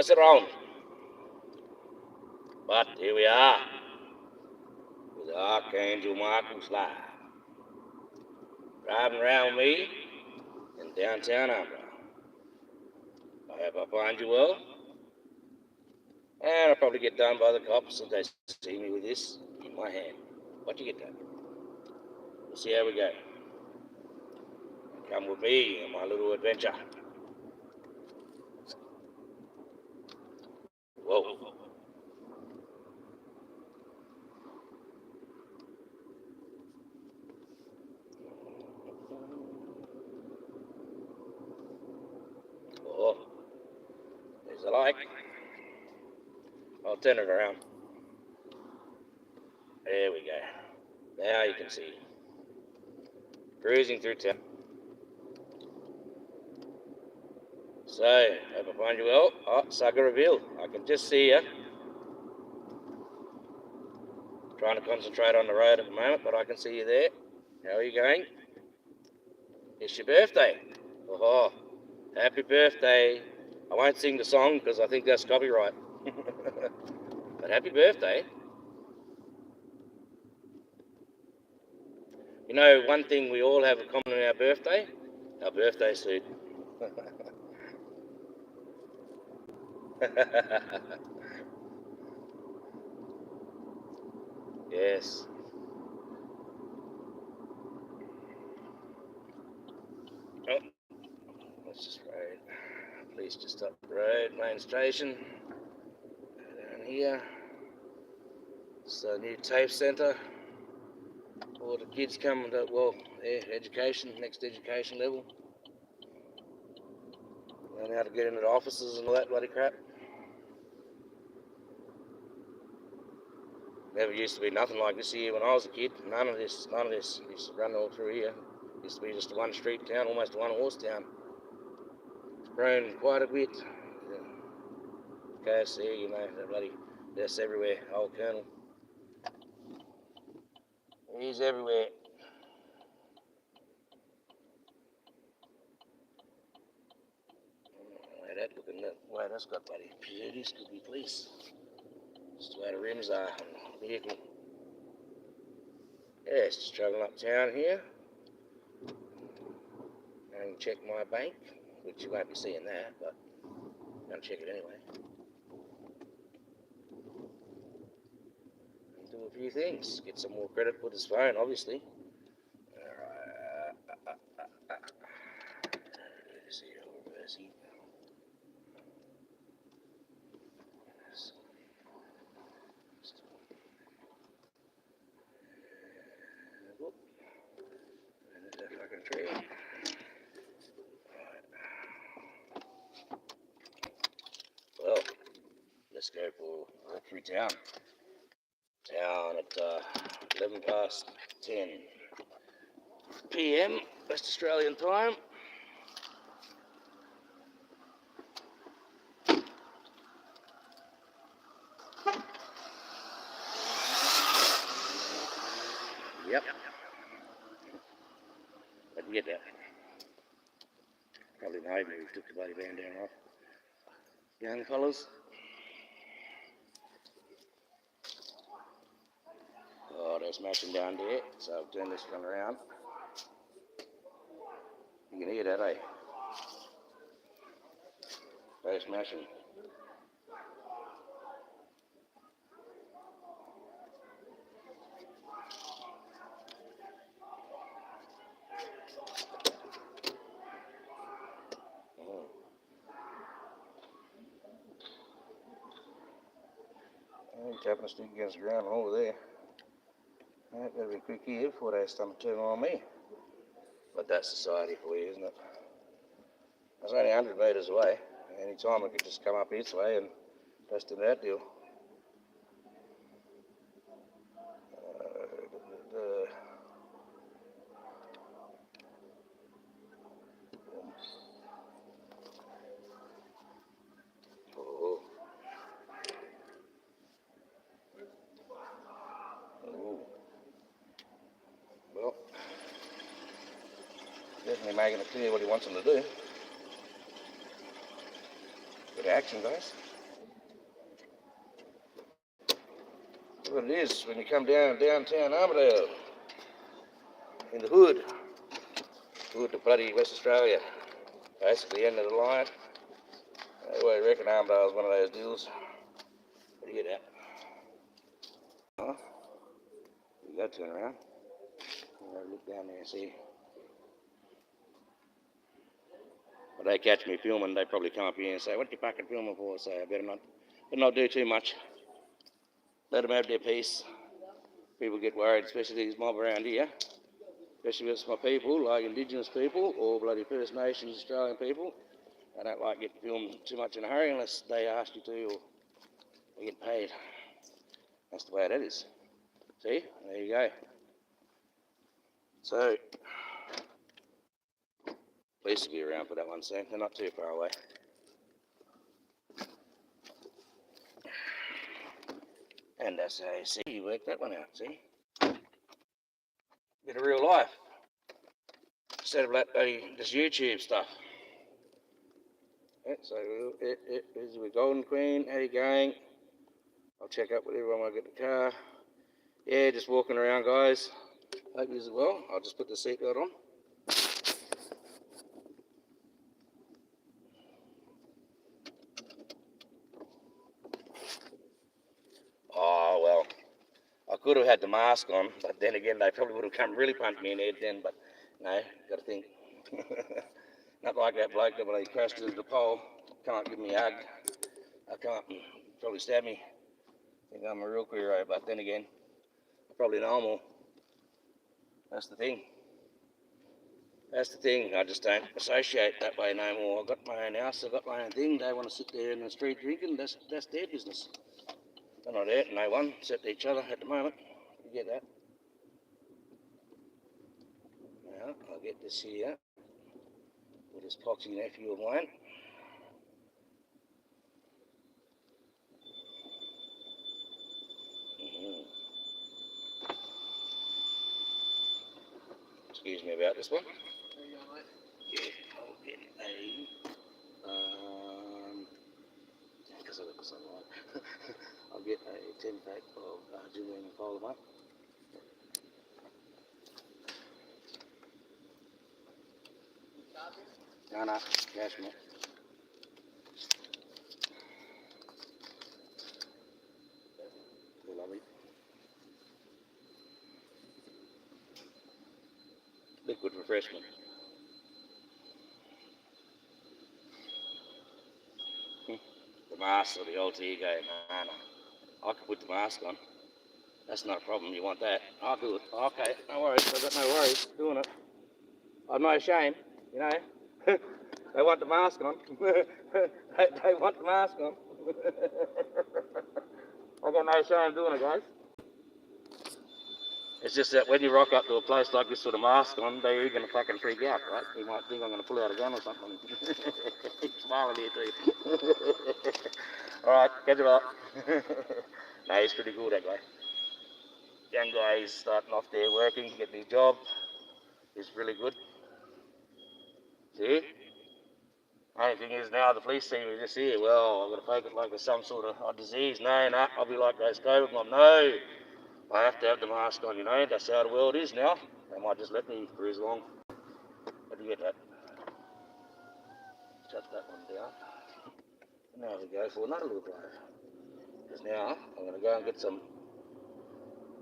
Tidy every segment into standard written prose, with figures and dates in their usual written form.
It's around. But here we are with Archangel Michael's live. Driving around with me in downtown Akbar. I hope I find you well. And I'll probably get done by the cops if they see me with this in my hand. What you get done? We'll see how we go. Come with me on my little adventure. Whoa. Oh, there's a light. I'll turn it around. There we go. Now you can see. Cruising through town. So, hope I find you well. Oh, Saga reveal. I can just see you. Trying to concentrate on the road at the moment, but I can see you there. How are you going? It's your birthday. Oh, happy birthday. I won't sing the song because I think that's copyright. But happy birthday. You know, one thing we all have in common in our birthday suit. Yes. Oh, what's this road? Please just up the road, main station. Down here. It's a new TAFE centre. All the kids coming to, well, education, next education level. Learn how to get into the offices and all that bloody crap. Never used to be nothing like this here when I was a kid. None of this used to run all through here. Used to be just a one street town, almost a one horse town. It's grown quite a bit. KFC, you know, that bloody, that's everywhere. Old Colonel. He's everywhere. That looking that way, that's got bloody beauties, could be police. Just the way the rims are on the vehicle. Yeah, it's just travelling uptown here. And check my bank, which you won't be seeing that, but I'm going to check it anyway. And do a few things. Get some more credit for this phone, obviously. Well, let's go for a walk through town. Town at 11 past 10 p.m. West Australian time. Yep. I can get that. Probably behind me, we took the bloody bandana off. Young fellas. Oh, they're smashing down there, so I've turned this one around. You can hear that, eh? They're smashing. Tapping the stick against the ground over there. That better be quick here before they start turning on me. But that's society for you, isn't it? It's only 100 metres away. Any time I could just come up this way and bust into that deal. Well, definitely making it clear what he wants them to do. Good action, guys. Look what it is when you come downtown Armadale, in the hood to bloody West Australia. Basically, end of the line. I reckon Armadale's one of those deals. Where do you get that? Oh, you go turn around. Look down there and see. If they catch me filming, they probably come up here and say, "What are you fucking filming for?" So I better not do too much. Let them have their piece. People get worried, especially these mob around here. Especially if it's my people, like Indigenous people or bloody First Nations Australian people. They don't like getting filmed too much in a hurry unless they ask you to or they get paid. That's the way it is. See? There you go. So, police will be around for that one soon. They're not too far away. And that's how you see, you work that one out, see? Bit of real life. Instead of like this YouTube stuff. Yeah, so here's the Golden Queen. How you going? I'll check up with everyone when I get the car. Yeah, just walking around, guys. Hope you as well. I'll just put the seatbelt on. Oh, well, I could have had the mask on, but then again, they probably would have come really punched me in the head then, but no, got to think. Not like that bloke that when he crashed into the pole, can't give me a hug. I can't, probably stab me. Think I'm a real hero, but then again, probably normal. That's the thing. That's the thing. I just don't associate that way no more. I've got my own house, I've got my own thing. They want to sit there in the street drinking, that's their business. They're not hurting no one, except each other at the moment. You get that? Now, I'll get this here with this poxy nephew of mine. Excuse me about this one. Yeah, I'll get because I got the sunlight. I'll get a 10 pack of Julian and fold them up. No, cash me. Lovely. Liquid refreshment. The mask or the alter ego, man. I can put the mask on. That's not a problem. You want that? I'll do it. Okay, no worries. I've got no worries doing it. I'm no shame, you know. They want the mask on. they want the mask on. I got no shame doing it, guys. It's just that when you rock up to a place like this with a mask on, they're going to fucking freak out, right? You might think I'm going to pull out a gun or something. Smiling here too. Alright, catch it up. No, he's pretty cool, that guy. Young guy, he's starting off there working, getting a job. He's really good. See? Only thing is now the police see me just here. Well, I've got to fake it like there's some sort of disease. No, I'll be like those COVID mom. No, I have to have the mask on, you know. That's how the world is now. They might just let me cruise along. How do you get that? Shut that one down. Now we go for another little drive. Because now I'm going to go and get some,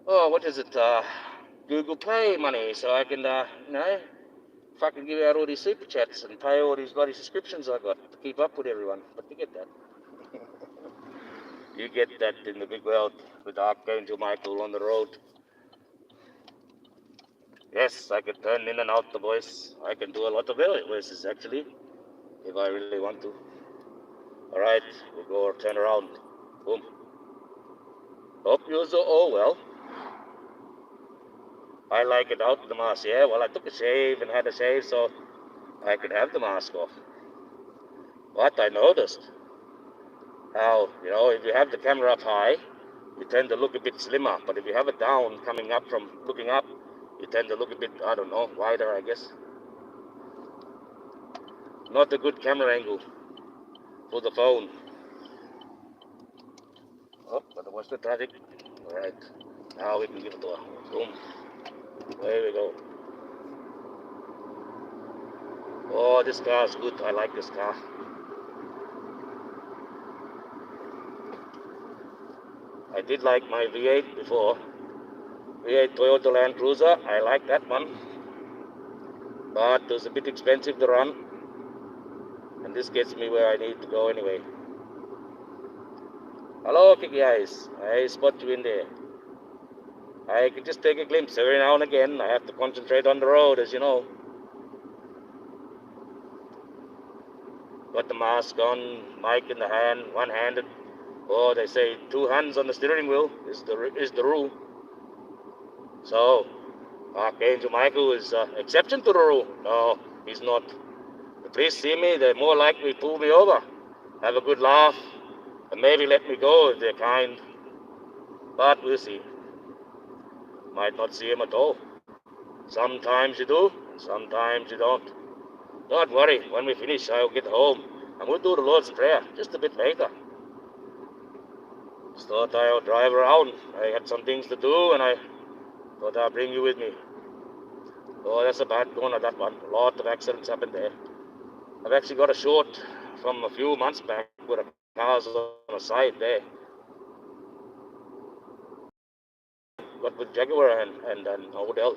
what is it, Google Pay money so I can, fucking give out all these super chats and pay all these bloody subscriptions I got to keep up with everyone. But you get that. You get that in the big world with Archangel Michael on the road. Yes, I can turn in and out the voice. I can do a lot of voices actually, if I really want to. Alright, we'll go turn around. Boom. Hope you're all well. I like it out the mask, yeah. Well, I took a shave and had a shave so I could have the mask off. But I noticed how, if you have the camera up high, you tend to look a bit slimmer. But if you have it down, coming up from looking up, you tend to look a bit, wider, I guess. Not a good camera angle for the phone. Oh, gotta watch the traffic. Alright, now we can give it a boom. There we go. Oh, this car is good. I like this car. I did like my V8 before. V8 Toyota Land Cruiser. I like that one. But it was a bit expensive to run. And this gets me where I need to go anyway. Hello, Kiki Eyes. I spot you in there. I can just take a glimpse every now and again. I have to concentrate on the road, as you know. Got the mask on, mic in the hand, one-handed. Oh, they say 2 hands on the steering wheel is the rule. So, Archangel Michael is exception to the rule. No, he's not. The police see me, they're more likely to pull me over, have a good laugh, and maybe let me go if they're kind. But we'll see. Might not see him at all. Sometimes you do, and sometimes you don't. Don't worry, when we finish, I'll get home and we'll do the Lord's Prayer just a bit later. Just thought I'll drive around. I had some things to do and I thought I'll bring you with me. Oh, that's a bad one at that one. A lot of accidents happened there. I've actually got a short from a few months back with a car's on the side there. Got with Jaguar and Odell.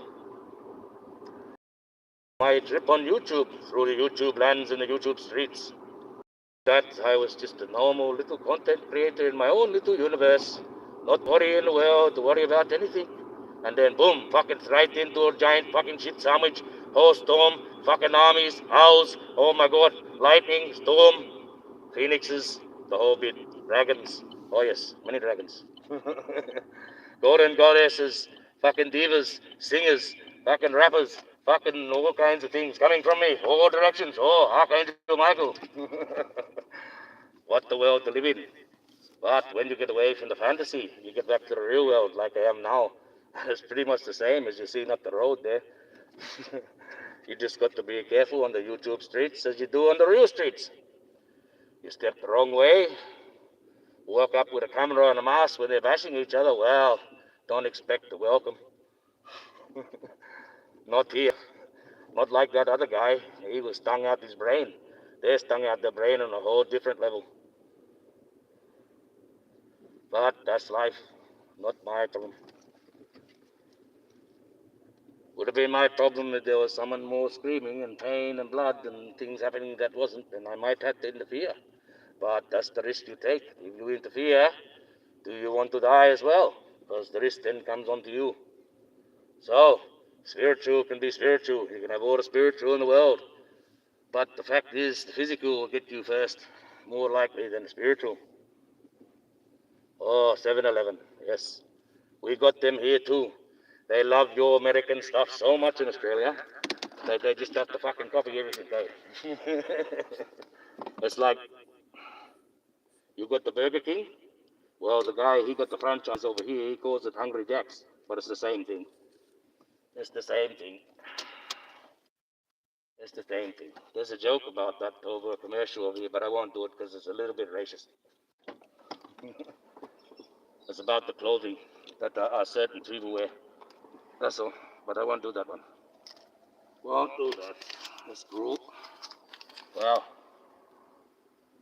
My trip on YouTube, through the YouTube lands and the YouTube streets. That I was just a normal little content creator in my own little universe. Not worry in the world to worry about anything. And then boom, fucking right into a giant fucking shit sandwich. Whole storm, fucking armies, owls, oh my god, lightning, storm, phoenixes, the whole bit. Dragons. Oh yes, many dragons. Golden goddesses, fucking divas, singers, fucking rappers, fucking all kinds of things coming from me, all directions. Oh, Archangel Michael. What the world to live in. But when you get away from the fantasy, you get back to the real world like I am now. It's pretty much the same as you're seeing up the road there. You just got to be careful on the YouTube streets as you do on the real streets. You step the wrong way, walk up with a camera and a mask when they're bashing each other, well, don't expect the welcome. Not here. Not like that other guy. He was stung out his brain. They stung out their brain on a whole different level. But that's life. Not my problem. Would have been my problem if there was someone more screaming and pain and blood and things happening that wasn't, then I might have to interfere. But that's the risk you take. If you interfere, do you want to die as well? Because the risk then comes onto you. So, spiritual can be spiritual. You can have all the spiritual in the world. But the fact is, the physical will get you first, more likely than the spiritual. Oh, 7-Eleven, yes. We got them here too. They love your American stuff so much in Australia. They just have to fucking copy everything, eh? It's like, you got the Burger King. Well, the guy, he got the franchise over here. He calls it Hungry Jack's. But it's the same thing. It's the same thing. It's the same thing. There's a joke about that over a commercial over here, but I won't do it because it's a little bit racist. It's about the clothing that certain people wear. That's all. But I won't do that one. Won't do that. That's cruel. Well,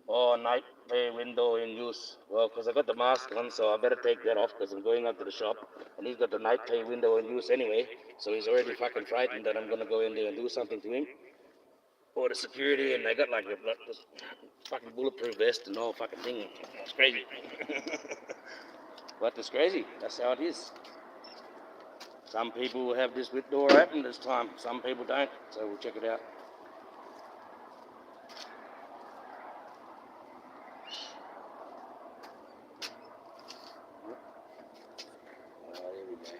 oh, night bay window in use. Well, because I got the mask on, so I better take that off because I'm going out to the shop. And he's got the night bay window in use anyway, so he's already fucking frightened that I'm going to go in there and do something to him. Or the security, and I got like this fucking bulletproof vest and all fucking thing. It's crazy. But it's crazy. That's how it is. Some people will have this with door open this time. Some people don't. So we'll check it out. There we go.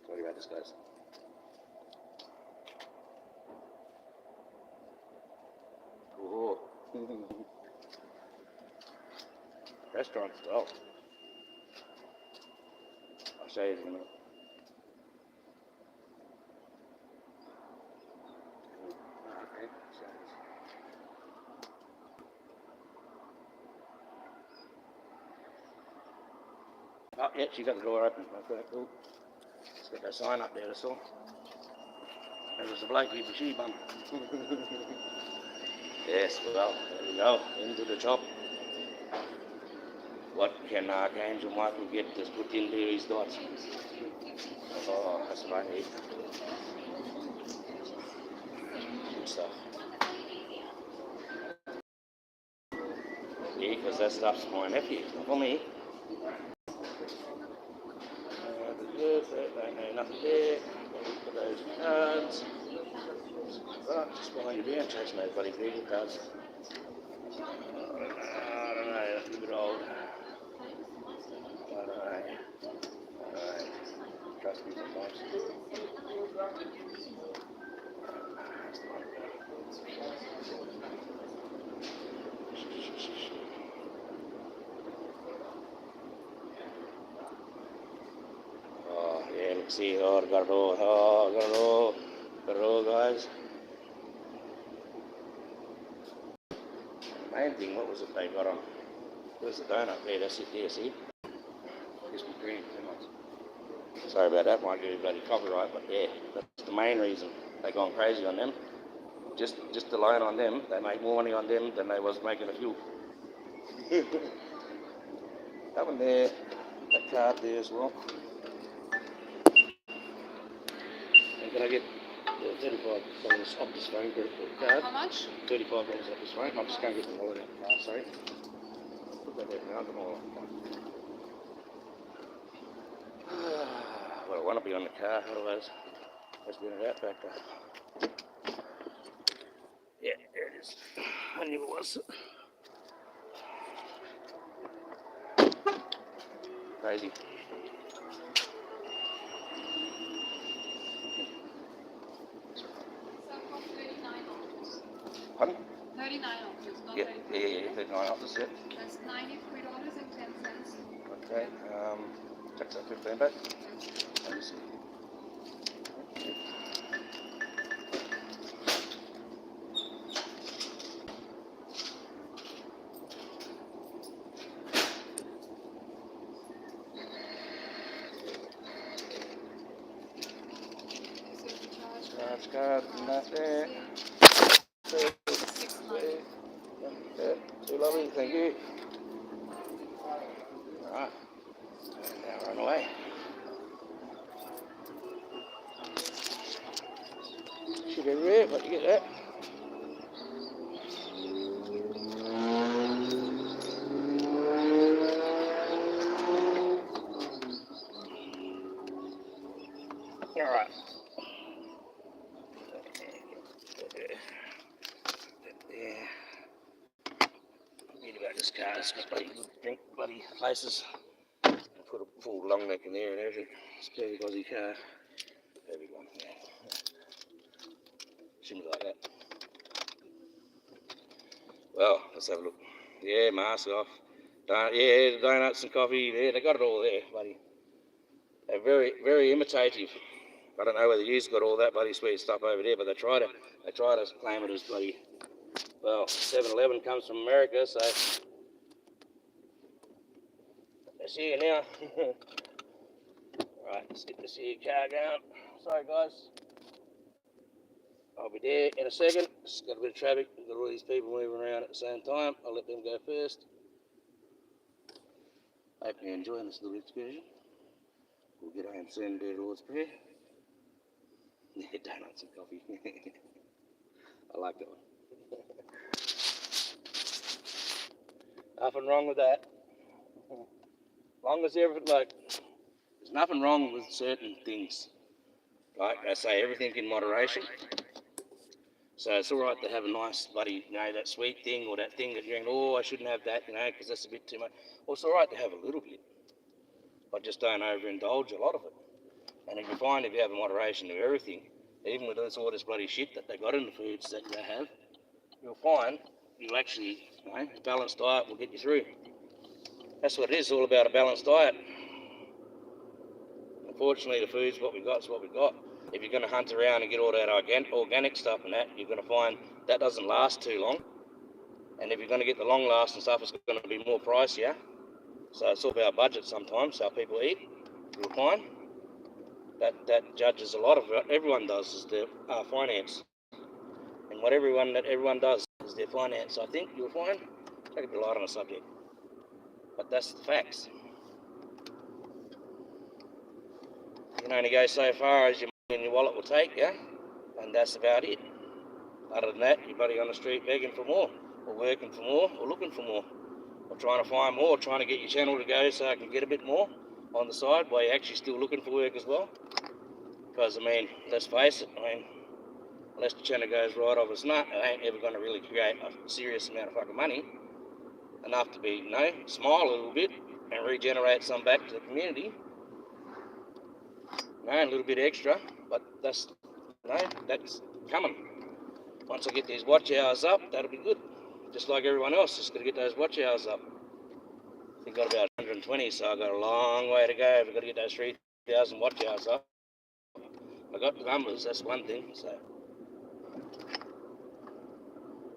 Sorry about this, guys. Oh. Restaurant as well. I'll show you in a minute. Okay. Oh, yeah, she got the door open. Okay, cool. Let's get that sign up there, that's all. And there's a bloke with the shoe bum. Yes, well, there we go. Into the chop. What can Archangel Michael get to put into his dots? Oh, that's what I need. Good stuff. Yeah, because that stuff's for my nephew, it's not for me. Nothing there. Put those cards. Right, just behind you down, chasing those bloody Google cards. I don't know, that's a bit old. I don't know. Trust me sometimes. Oh, yeah, let's see. Oh, I got it all. Oh, I got it all. Got it all, guys. The main thing, what was it they got on? Where's the donut? There, that's it there, see? Krispy Kreme, too much. Sorry about that, might get bloody copyright, but yeah, that's the main reason they gone crazy on them. Just alone on them, they make more money on them than they was making a few. That one there, that card there as well. And can I get $35 off this phone card? How much? $35 off this phone. I'm just going to get the wallet out the car, sorry. Put that there now, come on. Well, I want to be on the car, otherwise let's get it out back there. Yeah, there it is. I knew it was. Crazy. Pardon? 39 ounces, not Yeah, 35. yeah, 39 ounces, yeah. That's $93.10. Okay, check that 15 back. Let me see. Charge card, and that there. Too lovely, thank you. Alright, now run away. Should be rare, but you get that. Alright. Yeah. Need about this car, it's got bloody drink bloody places. Put a full long neck in there and everything. It's a very Aussie car. Heavy one, yeah. Shouldn't be like that. Well, let's have a look. Yeah, mask off. Yeah, donuts and coffee. Yeah, they got it all there, buddy. They're very imitative. I don't know whether you've got all that bloody sweet stuff over there, but they try to claim it as bloody. Well, 7-Eleven comes from America, so let's see you now. Right, let's get this here car going. Sorry, guys. I'll be there in a second. Just got a bit of traffic. We've got all these people moving around at the same time. I'll let them go first. Hope you're enjoying this little excursion. We'll get home soon and do the Lord's Prayer. Yeah, donuts and coffee. I like that one. Nothing wrong with that. Long as everything, like, there's nothing wrong with certain things. Like I say, everything in moderation. So it's all right to have a nice bloody, that sweet thing or that thing that you're going, oh, I shouldn't have that, because that's a bit too much. Well, it's all right to have a little bit, but just don't overindulge a lot of it. And if you find if you have a moderation of everything, even with all this bloody shit that they got in the foods that they have, you'll find you'll actually, a balanced diet will get you through. That's what it is, all about a balanced diet. Unfortunately, the food's what we got is what we got. If you're going to hunt around and get all that organic stuff and that, you're going to find that doesn't last too long. And if you're going to get the long-lasting stuff, it's going to be more pricier. So it's all about budget sometimes, how people eat. You'll find that judges a lot of what everyone does is their finance. And what everyone does is their finance. I think you'll find, take a bit light on the subject, but that's the facts. You can only go so far as your money and your wallet will take you, and that's about it. Other than that, you're bloody on the street begging for more, or working for more, or looking for more, or trying to find more, trying to get your channel to go so I can get a bit more on the side while you're actually still looking for work as well. Because, I mean, let's face it, unless the channel goes right off its nut, it ain't ever going to really create a serious amount of fucking money, enough to be, smile a little bit and regenerate some back to the community. A little bit extra, but that's coming. Once I get these watch hours up, that'll be good. Just like everyone else, just got to get those watch hours up. I think I've got about 120, so I've got a long way to go. We've got to get those 3,000 watch hours up. I got the numbers, that's one thing, so.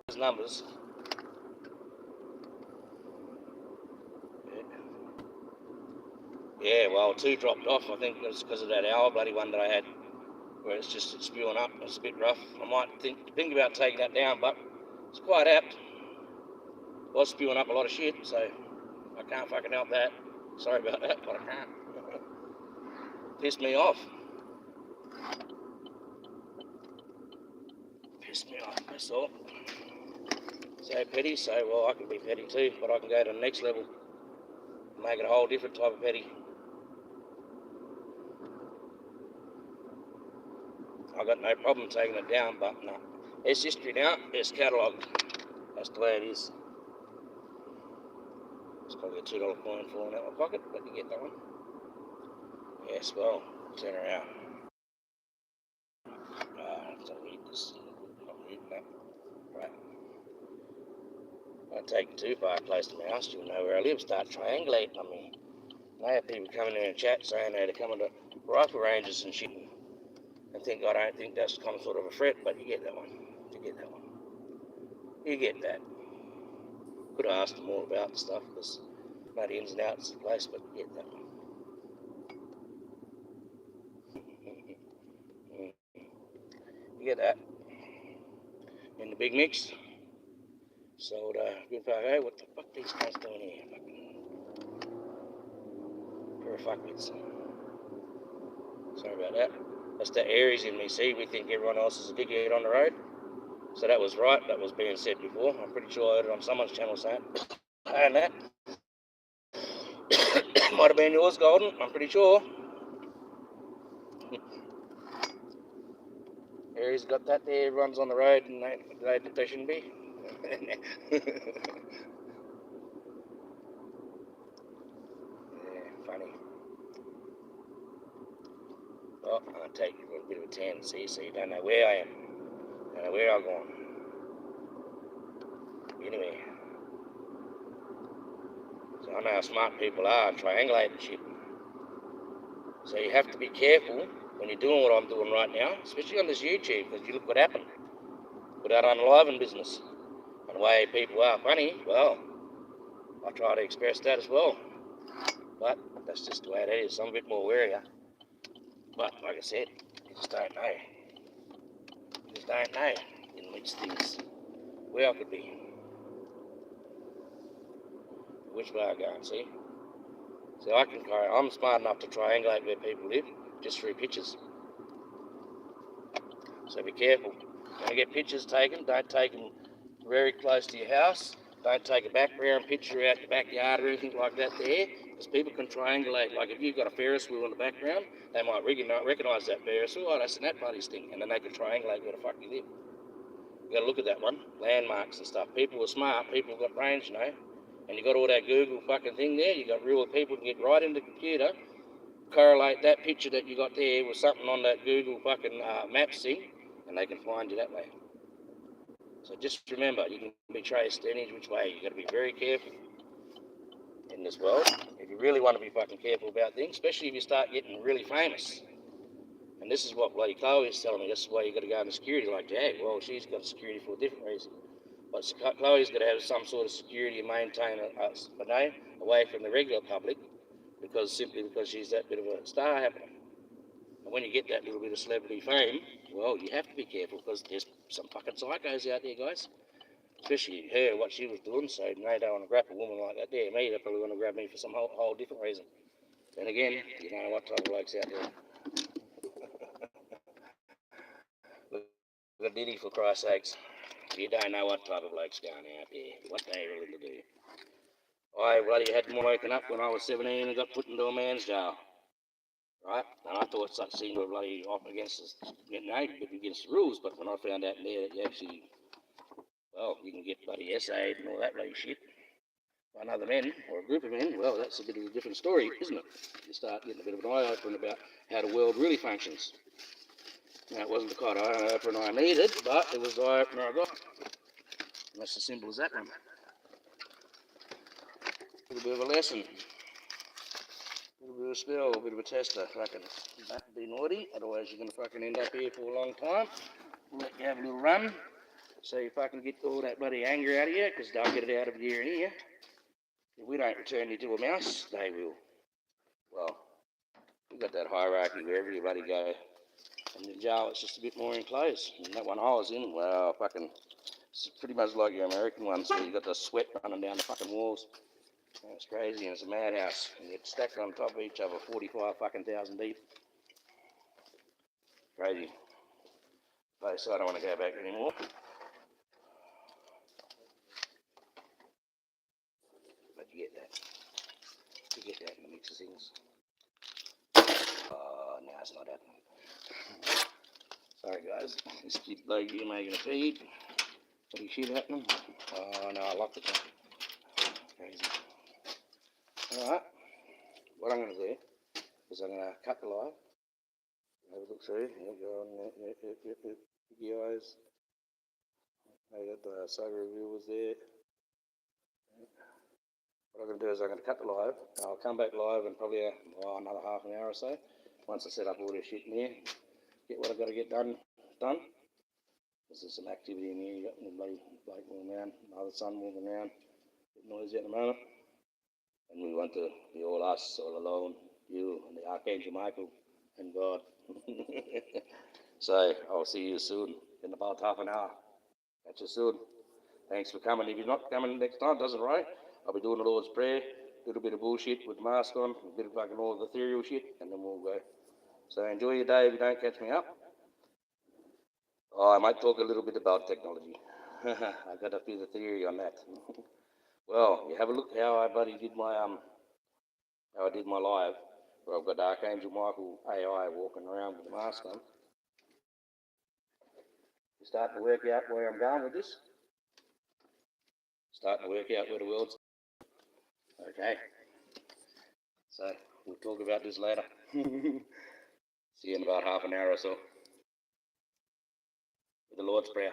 Those numbers. Yeah, well, 2 dropped off. I think it's because of that hour bloody one that I had, where it's just spewing up. It's a bit rough. I might think about taking that down, but it's quite apt. It was spewing up a lot of shit, so I can't fucking help that. Sorry about that, but I can't. Pissed me off. Pissed me off, that's all. So petty, so well, I can be petty too, but I can go to the next level. Make it a whole different type of petty. I got no problem taking it down, but no. It's history now, it's catalogued. That's the way it is. It's probably a $2 coin falling out my pocket, but you get that one. Yes, well, turn around. Don't read this. I'm reading that. Right. Don't take it too far close to my house, you'll know where I live. Start triangulating on me. I have people coming in and chat saying they're coming to rifle ranges and shit, and think I don't think that's some sort of a threat, but you get that one. You get that one. You get that. Could have asked them more about the stuff, because not the ins and outs of the place, but you get that one. You get that. In the big mix. So, good fuck, hey, what the fuck these guys doing here? Pair of fuckwits. Sorry about that. That's the Aries in me, see? We think everyone else is a dickhead on the road. So that was right, that was being said before. I'm pretty sure I heard it on someone's channel saying that. Might have been yours, Golden, I'm pretty sure. Aries got that there, everyone's on the road and they shouldn't be. Yeah, funny. Oh, I'll take you for a bit of a tan, see, so you don't know where I am. Don't know where I've gone. Anyway. So I know how smart people are, triangulating shit. So you have to be careful when you're doing what I'm doing right now, especially on this YouTube, because you look what happened with that unliving business. And the way people are funny, well, I try to express that as well. But that's just the way it is. I'm a bit more wary. But like I said, you just don't know. You just don't know in which things, where I could be. Which way I go and see. So I'm smart enough to triangulate where people live just through pictures. So be careful. When you get pictures taken, don't take them very close to your house. Don't take a background picture out your backyard or anything like that there, because people can triangulate. Like if you've got a Ferris wheel in the background, they might recognise that Ferris wheel. Oh, that's an that bloody thing, and then they can triangulate where the fuck you live. You got to look at that one, landmarks and stuff. People are smart. People have got brains, And you got all that Google fucking thing there. You got real people to get right into the computer, correlate that picture that you got there with something on that Google fucking maps thing, and they can find you that way. So just remember, you can be traced any which way. You got to be very careful in this world. If you really want to be fucking careful about things, especially if you start getting really famous. And this is what bloody Chloe is telling me. This is why you got to go into security like Jag. Well, she's got security for a different reason. But Chloe's got to have some sort of security and maintain a name away from the regular public simply because she's that bit of a star happening. And when you get that little bit of celebrity fame, well, you have to be careful because there's some fucking psychos out there, guys. Especially her, what she was doing. So they don't want to grab a woman like that. There, me, they're probably going to grab me for some whole different reason. And again, you know what type of blokes out there. Look at Diddy, for Christ's sakes. You don't know what type of blokes going out there, what they're willing to do. I bloody had woken up when I was 17 and got put into a man's jail. Right? And I thought such things were bloody off against the rules, but when I found out there that you actually, well, you can get bloody essayed and all that bloody shit by another men or a group of men, well, that's a bit of a different story, isn't it? You start getting a bit of an eye opener about how the world really functions. Now, it wasn't the kind of eye opener I needed, but it was the eye opener I got. And that's as simple as that one. A little bit of a lesson. A little bit of a spell, a bit of a tester. Fucking don't be naughty, otherwise you're going to fucking end up here for a long time. We'll let you have a little run, so you fucking get all that bloody anger out of you, because they'll get it out of you in here. If we don't return you to a mouse, they will. Well, we've got that hierarchy where everybody go. And in jail, it's just a bit more enclosed. And that one I was in, well, fucking, it's pretty much like your American ones, where you got the sweat running down the fucking walls. And it's crazy, and it's a madhouse. And you get stacked on top of each other, 45 fucking thousand deep. Crazy. Place I don't want to go back anymore. But you get that. You get that in the mix of things. Oh, no, it's not happening. Sorry, guys. This kid bloke here making a feed. Any shit happening? Oh, no, I locked it up. Crazy. Alright. What I'm going to do is I'm going to cut the live. Have a look through. Go on. Big eyes. I got the saga reviewers there. What I'm going to do is I'm going to cut the live. I'll come back live in probably another half an hour or so. Once I set up all this shit in here, get what I've got to get done. There's some activity in here. You got the bloody bloke walking around, another son walking around. Bit noisy at the moment. And we want to be all us, all alone, you and the Archangel Michael and God. So I'll see you soon in about half an hour. Catch you soon. Thanks for coming. If you're not coming next time, doesn't right. I'll be doing the Lord's Prayer, a little bit of bullshit with the mask on, a bit of fucking all the ethereal shit, and then we'll go. So enjoy your day if you don't catch me up. Oh, I might talk a little bit about technology. I got a bit of theory on that. Well, you have a look how I did my live, where I've got Archangel Michael AI walking around with the mask on. You starting to work out where I'm going with this? Starting to work out where the world's. Okay. So we'll talk about this later. See you in about half an hour or so. With the Lord's Prayer.